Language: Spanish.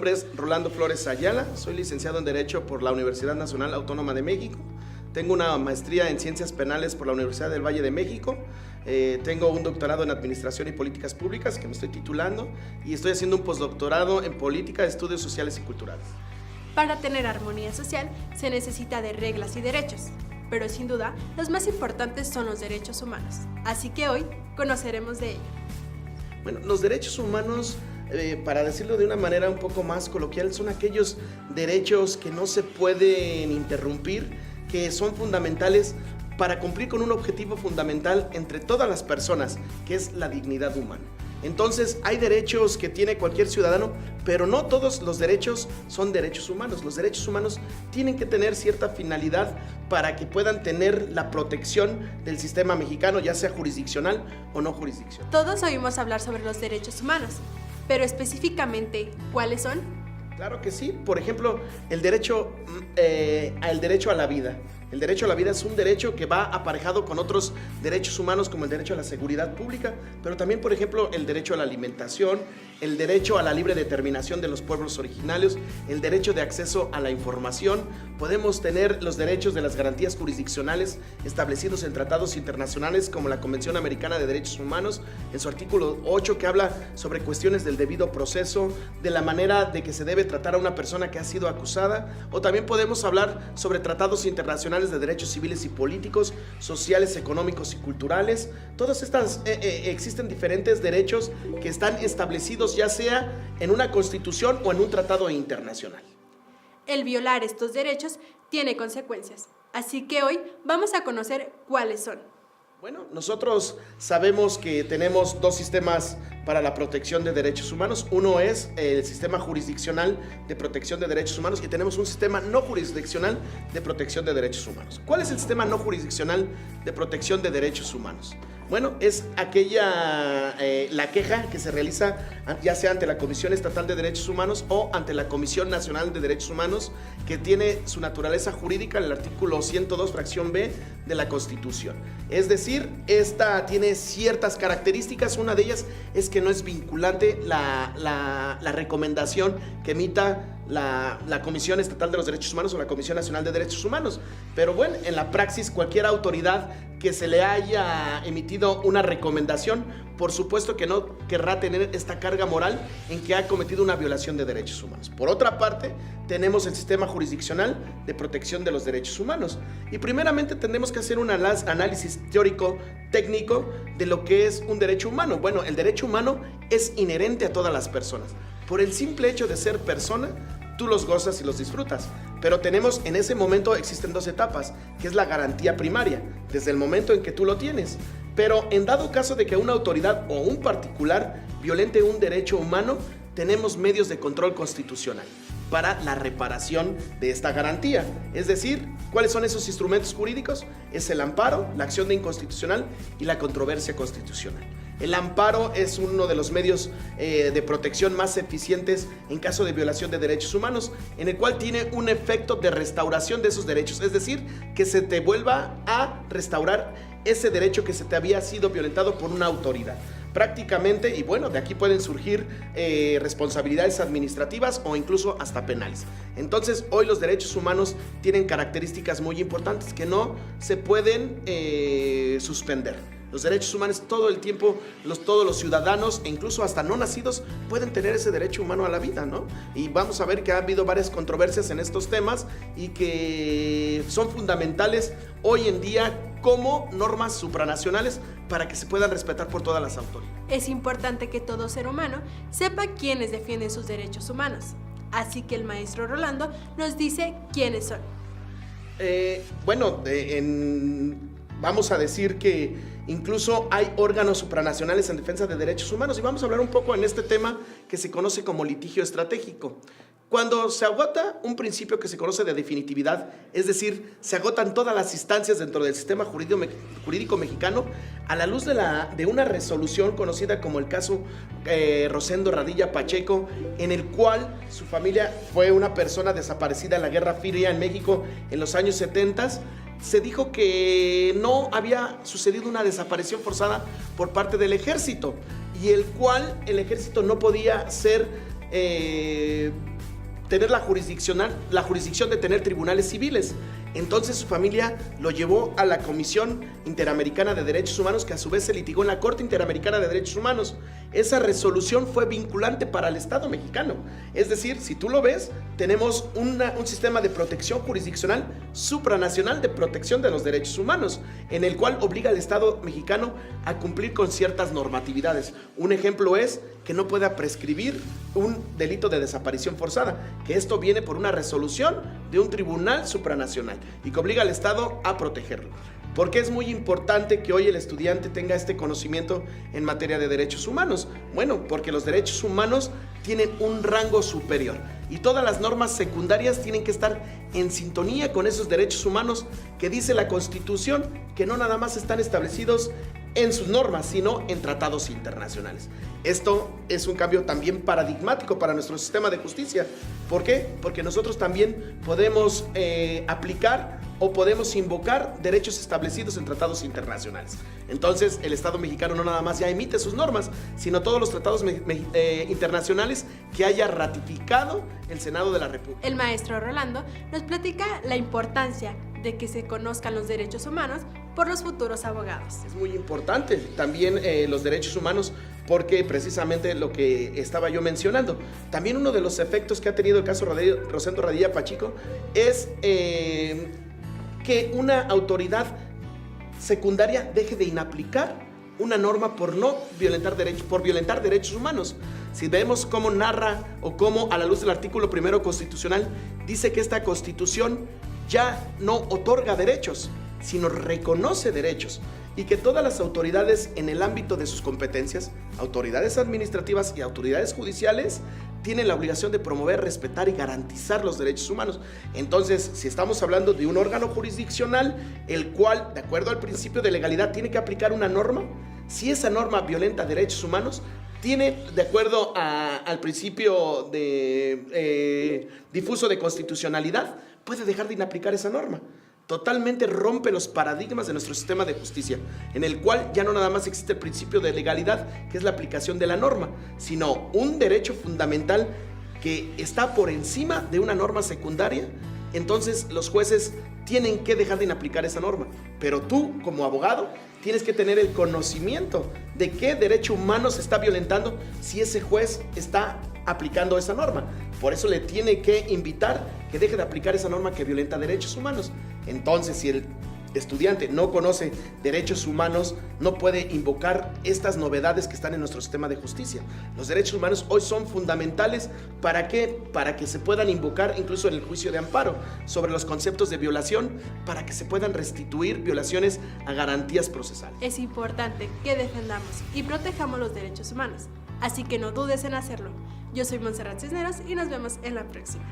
nombre es Rolando Flores Ayala, soy licenciado en Derecho por la Universidad Nacional Autónoma de México. Tengo una maestría en Ciencias Penales por la Universidad del Valle de México. Tengo un doctorado en Administración y Políticas Públicas que me estoy titulando y estoy haciendo un postdoctorado en Política de Estudios Sociales y Culturales. Para tener armonía social se necesita de reglas y derechos, pero sin duda los más importantes son los derechos humanos. Así que hoy conoceremos de ello. Bueno, los derechos humanos, para decirlo de una manera un poco más coloquial, son aquellos derechos que no se pueden interrumpir, que son fundamentales para cumplir con un objetivo fundamental entre todas las personas, que es la dignidad humana. Entonces, hay derechos que tiene cualquier ciudadano, pero no todos los derechos son derechos humanos. Los derechos humanos tienen que tener cierta finalidad para que puedan tener la protección del sistema mexicano, ya sea jurisdiccional o no jurisdiccional. Todos oímos hablar sobre los derechos humanos, pero específicamente, ¿cuáles son? Claro que sí. Por ejemplo, el derecho a la vida. El derecho a la vida es un derecho que va aparejado con otros derechos humanos como el derecho a la seguridad pública, pero también, por ejemplo, el derecho a la alimentación, el derecho a la libre determinación de los pueblos originarios, el derecho de acceso a la información. Podemos tener los derechos de las garantías jurisdiccionales establecidos en tratados internacionales como la Convención Americana de Derechos Humanos, en su artículo 8, que habla sobre cuestiones del debido proceso, de la manera de que se debe tratar a una persona que ha sido acusada, o también podemos hablar sobre tratados internacionales de derechos civiles y políticos, sociales, económicos y culturales. Todas estas existen diferentes derechos que están establecidos ya sea en una constitución o en un tratado internacional. El violar estos derechos tiene consecuencias, así que hoy vamos a conocer cuáles son. Bueno, nosotros sabemos que tenemos dos sistemas para la protección de derechos humanos. Uno es el sistema jurisdiccional de protección de derechos humanos y tenemos un sistema no jurisdiccional de protección de derechos humanos. ¿Cuál es el sistema no jurisdiccional de protección de derechos humanos? Bueno, es la queja que se realiza ya sea ante la Comisión Estatal de Derechos Humanos o ante la Comisión Nacional de Derechos Humanos, que tiene su naturaleza jurídica en el artículo 102, fracción B de la Constitución. Es decir, esta tiene ciertas características. Una de ellas es que no es vinculante la recomendación que emita la Comisión Estatal de los Derechos Humanos o la Comisión Nacional de Derechos Humanos. Pero bueno, en la praxis, cualquier autoridad que se le haya emitido una recomendación, por supuesto que no querrá tener esta carga moral en que ha cometido una violación de derechos humanos. Por otra parte, tenemos el sistema jurisdiccional de protección de los derechos humanos. Y primeramente tendremos que hacer un análisis teórico, técnico, de lo que es un derecho humano. Bueno, el derecho humano es inherente a todas las personas. Por el simple hecho de ser persona, tú los gozas y los disfrutas. Pero tenemos, en ese momento existen dos etapas, que es la garantía primaria, desde el momento en que tú lo tienes. Pero en dado caso de que una autoridad o un particular violente un derecho humano, tenemos medios de control constitucional para la reparación de esta garantía. Es decir, ¿cuáles son esos instrumentos jurídicos? Es el amparo, la acción de inconstitucional y la controversia constitucional. El amparo es uno de los medios de protección más eficientes en caso de violación de derechos humanos, en el cual tiene un efecto de restauración de esos derechos, es decir, que se te vuelva a restaurar ese derecho que se te había sido violentado por una autoridad. Prácticamente, y bueno, de aquí pueden surgir responsabilidades administrativas o incluso hasta penales. Entonces, hoy los derechos humanos tienen características muy importantes que no se pueden suspender. Los derechos humanos todo el tiempo, todos los ciudadanos e incluso hasta no nacidos pueden tener ese derecho humano a la vida, ¿no? Y vamos a ver que ha habido varias controversias en estos temas y que son fundamentales hoy en día como normas supranacionales para que se puedan respetar por todas las autoridades. Es importante que todo ser humano sepa quiénes defienden sus derechos humanos. Así que el maestro Rolando nos dice quiénes son. Vamos a decir que incluso hay órganos supranacionales en defensa de derechos humanos y vamos a hablar un poco en este tema que se conoce como litigio estratégico. Cuando se agota un principio que se conoce de definitividad, es decir, se agotan todas las instancias dentro del sistema jurídico mexicano, a la luz de una resolución conocida como el caso Rosendo Radilla Pacheco, en el cual su familia fue una persona desaparecida en la Guerra Fría en México en los años 70, se dijo que no había sucedido una desaparición forzada por parte del ejército y el cual el ejército no podía ser tener la jurisdicción de tener tribunales civiles. Entonces su familia lo llevó a la Comisión Interamericana de Derechos Humanos, que a su vez se litigó en la Corte Interamericana de Derechos Humanos. Esa resolución fue vinculante para el Estado mexicano. Es decir, si tú lo ves, tenemos un sistema de protección jurisdiccional supranacional de protección de los derechos humanos, en el cual obliga al Estado mexicano a cumplir con ciertas normatividades. Un ejemplo es que no pueda prescribir un delito de desaparición forzada, que esto viene por una resolución de un tribunal supranacional y que obliga al Estado a protegerlo. ¿Por qué es muy importante que hoy el estudiante tenga este conocimiento en materia de derechos humanos? Bueno, porque los derechos humanos tienen un rango superior y todas las normas secundarias tienen que estar en sintonía con esos derechos humanos que dice la Constitución, que no nada más están establecidos en sus normas, sino en tratados internacionales. Esto es un cambio también paradigmático para nuestro sistema de justicia. ¿Por qué? Porque nosotros también podemos aplicar o podemos invocar derechos establecidos en tratados internacionales. Entonces, el Estado mexicano no nada más ya emite sus normas, sino todos los tratados internacionales que haya ratificado el Senado de la República. El maestro Rolando nos platica la importancia de que se conozcan los derechos humanos por los futuros abogados. Es muy importante también los derechos humanos, porque precisamente lo que estaba yo mencionando, también uno de los efectos que ha tenido el caso Rosendo Radilla Pacheco es que una autoridad secundaria deje de inaplicar una norma por violentar derechos humanos. Si vemos cómo narra o cómo a la luz del artículo 1 constitucional dice que esta Constitución ya no otorga derechos, sino reconoce derechos, y que todas las autoridades en el ámbito de sus competencias, autoridades administrativas y autoridades judiciales, tienen la obligación de promover, respetar y garantizar los derechos humanos. Entonces, si estamos hablando de un órgano jurisdiccional, el cual, de acuerdo al principio de legalidad, tiene que aplicar una norma, si esa norma violenta derechos humanos, tiene, de acuerdo al principio difuso de constitucionalidad, puede dejar de inaplicar esa norma. Totalmente rompe los paradigmas de nuestro sistema de justicia, en el cual ya no nada más existe el principio de legalidad, que es la aplicación de la norma, sino un derecho fundamental que está por encima de una norma secundaria. Entonces los jueces tienen que dejar de inaplicar esa norma, pero tú como abogado tienes que tener el conocimiento de qué derecho humano se está violentando si ese juez está aplicando esa norma. Por eso le tiene que invitar que deje de aplicar esa norma que violenta derechos humanos. Entonces, si el estudiante no conoce derechos humanos, no puede invocar estas novedades que están en nuestro sistema de justicia. Los derechos humanos hoy son fundamentales. ¿Para qué? Para que se puedan invocar incluso en el juicio de amparo sobre los conceptos de violación, para que se puedan restituir violaciones a garantías procesales. Es importante que defendamos y protejamos los derechos humanos, así que no dudes en hacerlo. Yo soy Montserrat Cisneros y nos vemos en la próxima.